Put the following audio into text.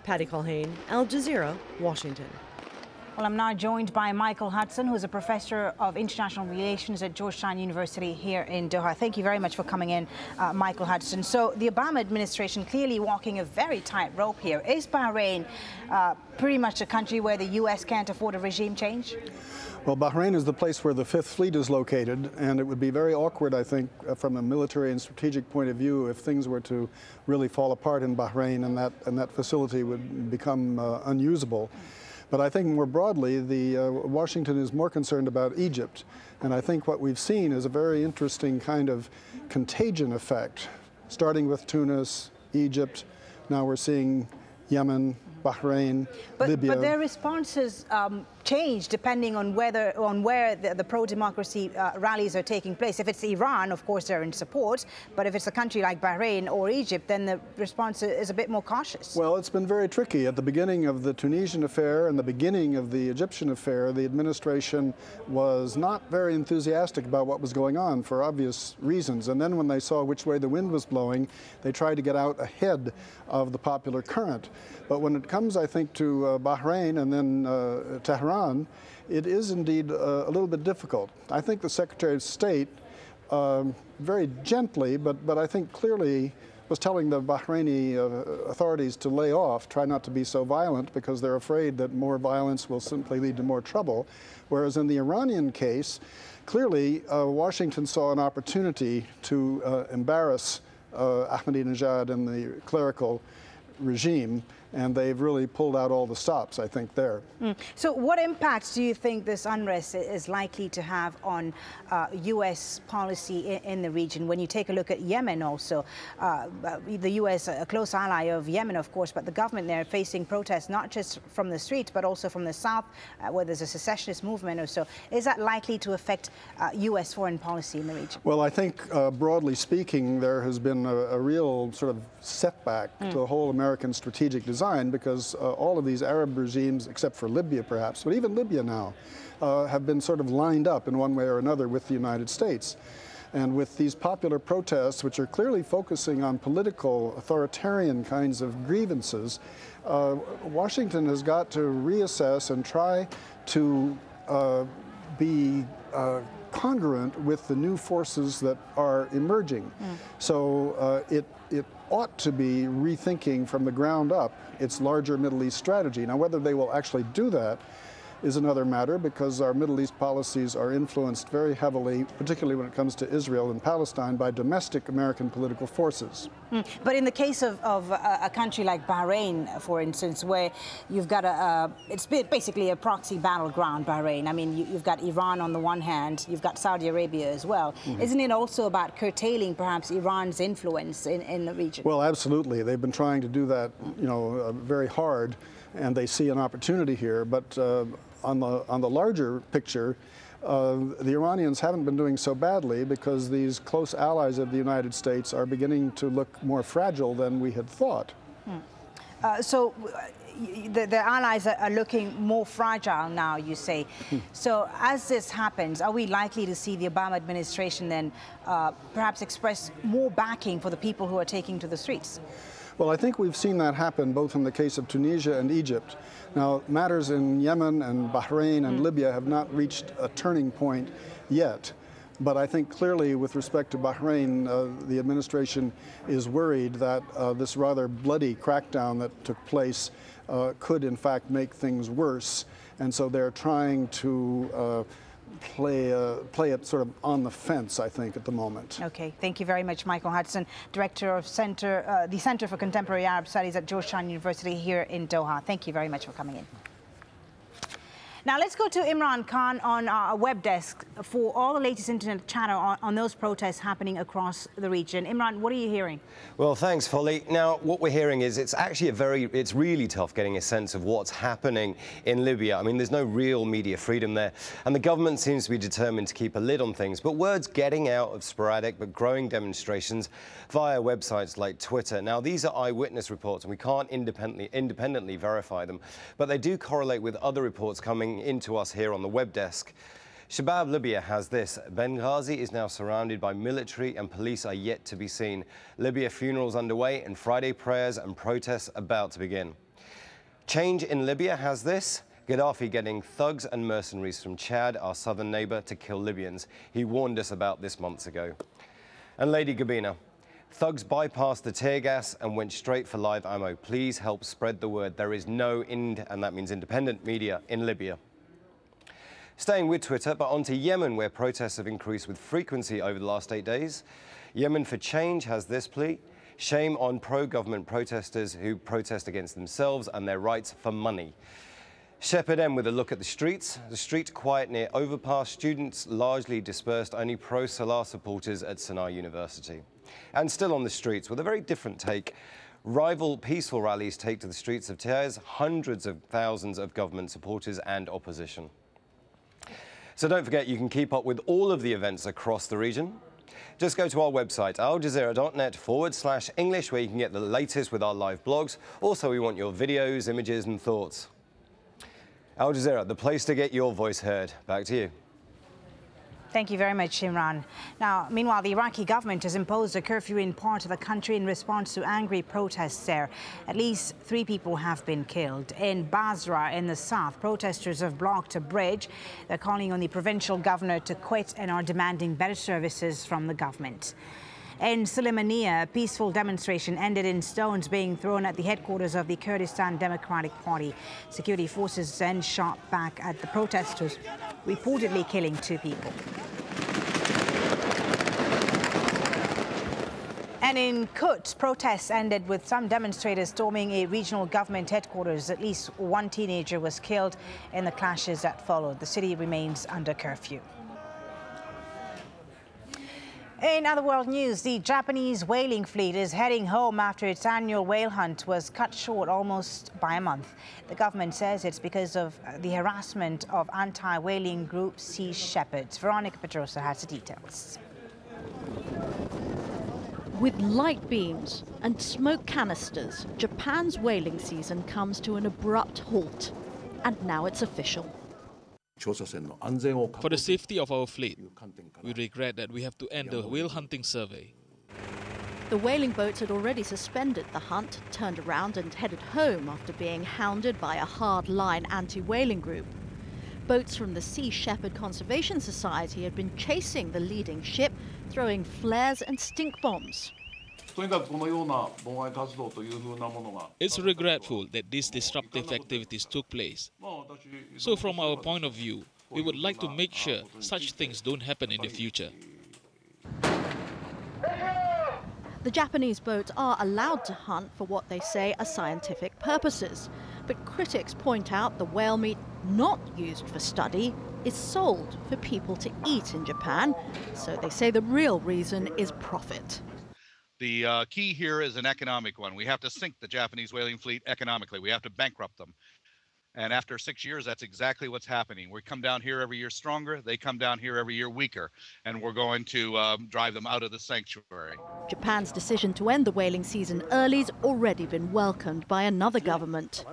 Patty Colhane, Al Jazeera, Washington. Well, I'm now joined by Michael Hudson, who is a professor of international relations at Georgetown University here in Doha. Thank you very much for coming in, Michael Hudson. So the Obama administration clearly walking a very tight rope here. Is Bahrain pretty much a country where the U.S. can't afford a regime change? Well, Bahrain is the place where the Fifth Fleet is located, and it would be very awkward, I think, from a military and strategic point of view if things were to really fall apart in Bahrain and that facility would become unusable. But I think more broadly, Washington is more concerned about Egypt. And I think what we've seen is a very interesting kind of contagion effect, starting with Tunis, Egypt. Now we're seeing Yemen, Bahrain, Libya. But their responses change depending on where the pro-democracy rallies are taking place. If it's Iran, of course, they're in support. But if it's a country like Bahrain or Egypt, then the response is a bit more cautious. Well, it's been very tricky. At the beginning of the Tunisian affair and the beginning of the Egyptian affair, the administration was not very enthusiastic about what was going on for obvious reasons. And then when they saw which way the wind was blowing, they tried to get out ahead of the popular current. But when it comes, I think, to Bahrain and then Tehran, it is indeed a little bit difficult. I think the Secretary of State, very gently, but I think clearly, was telling the Bahraini authorities to lay off, try not to be so violent, because they're afraid that more violence will simply lead to more trouble. Whereas in the Iranian case, clearly Washington saw an opportunity to embarrass Ahmadinejad and the clerical regime, and they've really pulled out all the stops, I think, there. So what impact do you think this unrest is likely to have on U.S. policy in the region? When you take a look at Yemen also, the U.S., a close ally of Yemen, of course, but the government there facing protests not just from the streets, but also from the south, where there's a secessionist movement or so. Is that likely to affect U.S. foreign policy in the region? Well, I think, broadly speaking, there has been a real sort of setback to the whole American strategic design, because all of these Arab regimes, except for Libya perhaps, but even Libya now, have been sort of lined up in one way or another with the United States. And with these popular protests, which are clearly focusing on political, authoritarian kinds of grievances, Washington has got to reassess and try to be congruent with the new forces that are emerging. So it ought to be rethinking from the ground up its larger Middle East strategy. Now, whether they will actually do that is another matter, because our Middle East policies are influenced very heavily, particularly when it comes to Israel and Palestine, by domestic American political forces. But in the case of a country like Bahrain, for instance, where you've got it's basically a proxy battleground, Bahrain. I mean, you've got Iran on the one hand, you've got Saudi Arabia as well. Isn't it also about curtailing perhaps Iran's influence in the region? Well, absolutely. They've been trying to do that, very hard, and they see an opportunity here. But on the larger picture, the Iranians haven't been doing so badly, because these close allies of the United States are beginning to look more fragile than we had thought. So the allies are looking more fragile now, you say. So as this happens, are we likely to see the Obama administration then perhaps express more backing for the people who are taking to the streets? Well, I think we've seen that happen both in the case of Tunisia and Egypt. Now, matters in Yemen and Bahrain and Libya have not reached a turning point yet. But I think clearly with respect to Bahrain, the administration is worried that this rather bloody crackdown that took place could in fact make things worse. And so they're trying to play it sort of on the fence, I think, at the moment. Okay, thank you very much, Michael Hudson, Director of the Center for Contemporary Arab Studies at Georgetown University here in Doha. Thank you very much for coming in. Now let's go to Imran Khan on our web desk for all the latest internet chatter on those protests happening across the region. Imran, what are you hearing? Well, thanks, Folly. Now, what we're hearing is it's actually it's really tough getting a sense of what's happening in Libya. I mean, there's no real media freedom there, and the government seems to be determined to keep a lid on things. But word's getting out of sporadic but growing demonstrations via websites like Twitter. Now, these are eyewitness reports, and we can't independently verify them, but they do correlate with other reports coming into us here on the web desk. Shabab Libya has this. Benghazi is now surrounded by military and police are yet to be seen. Libya funerals underway and Friday prayers and protests about to begin. Change in Libya has this. Gaddafi getting thugs and mercenaries from Chad, our southern neighbour, to kill Libyans. He warned us about this months ago. And Lady Gabina. Thugs bypassed the tear gas and went straight for live ammo. Please help spread the word. There is no and that means independent media in Libya. Staying with Twitter, but on to Yemen, where protests have increased with frequency over the last 8 days. Yemen for Change has this plea. Shame on pro-government protesters who protest against themselves and their rights for money. Shepherd M with a look at the streets. The street quiet near overpass. Students largely dispersed, only pro-Salah supporters at Sanaa University. And still on the streets with a very different take. Rival peaceful rallies take to the streets of Taiz, hundreds of thousands of government supporters and opposition. So don't forget, you can keep up with all of the events across the region. Just go to our website, aljazeera.net/English, where you can get the latest with our live blogs. Also, we want your videos, images and thoughts. Al Jazeera, the place to get your voice heard. Back to you. Thank you very much, Imran. Now, meanwhile, the Iraqi government has imposed a curfew in part of the country in response to angry protests there. At least 3 people have been killed. In Basra, in the south, protesters have blocked a bridge. They're calling on the provincial governor to quit and are demanding better services from the government. In Sulaymaniyah, a peaceful demonstration ended in stones being thrown at the headquarters of the Kurdistan Democratic Party. Security forces then shot back at the protesters, reportedly killing 2 people. And in Kut, protests ended with some demonstrators storming a regional government headquarters. At least 1 teenager was killed in the clashes that followed. The city remains under curfew. In other world news, the Japanese whaling fleet is heading home after its annual whale hunt was cut short almost by a month. The government says it's because of the harassment of anti-whaling group Sea Shepherds. Veronica Pedrosa has the details. With light beams and smoke canisters, Japan's whaling season comes to an abrupt halt. And now it's official. For the safety of our fleet, we regret that we have to end the whale hunting survey. The whaling boats had already suspended the hunt, turned around and headed home after being hounded by a hard-line anti-whaling group. Boats from the Sea Shepherd Conservation Society had been chasing the leading ship, throwing flares and stink bombs. It's regretful that these disruptive activities took place. So from our point of view, we would like to make sure such things don't happen in the future. The Japanese boats are allowed to hunt for what they say are scientific purposes. But critics point out the whale meat not used for study is sold for people to eat in Japan. So they say the real reason is profit. The key here is an economic one. We have to sink the Japanese whaling fleet economically. We have to bankrupt them. And after 6 years, that's exactly what's happening. We come down here every year stronger. They come down here every year weaker. And we're going to drive them out of the sanctuary. Japan's decision to end the whaling season early has already been welcomed by another government.